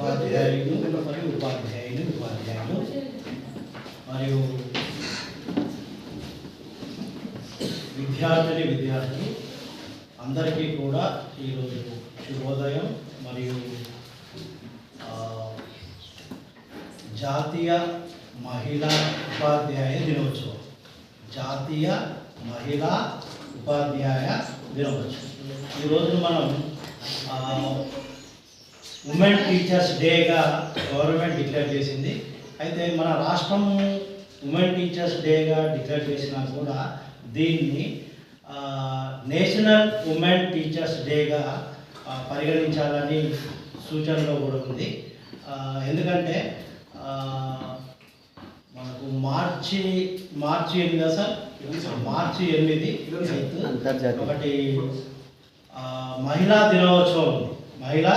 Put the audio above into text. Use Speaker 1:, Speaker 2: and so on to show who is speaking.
Speaker 1: ఉపాధ్యాయులు మరియు విద్యార్థులు అందరికీ కూడా ఈరోజు శుభోదయం మరియు జాతీయ మహిళా ఉపాధ్యాయ దినోత్సవం. జాతీయ మహిళా ఉపాధ్యాయ దినోత్సవం. ఈరోజు మనం ఉమెన్ టీచర్స్ డేగా గవర్నమెంట్ డిక్లేర్ చేసింది. అయితే మన రాష్ట్రం ఉమెన్ టీచర్స్ డేగా డిక్లేర్ చేసినా కూడా దీన్ని నేషనల్ ఉమెన్ టీచర్స్ డేగా పరిగణించాలని సూచనలో కూడా ఉంది. ఎందుకంటే మనకు మార్చి 8 సార్, మార్చి 8 ఒకటి మహిళా దినోత్సవం, మహిళా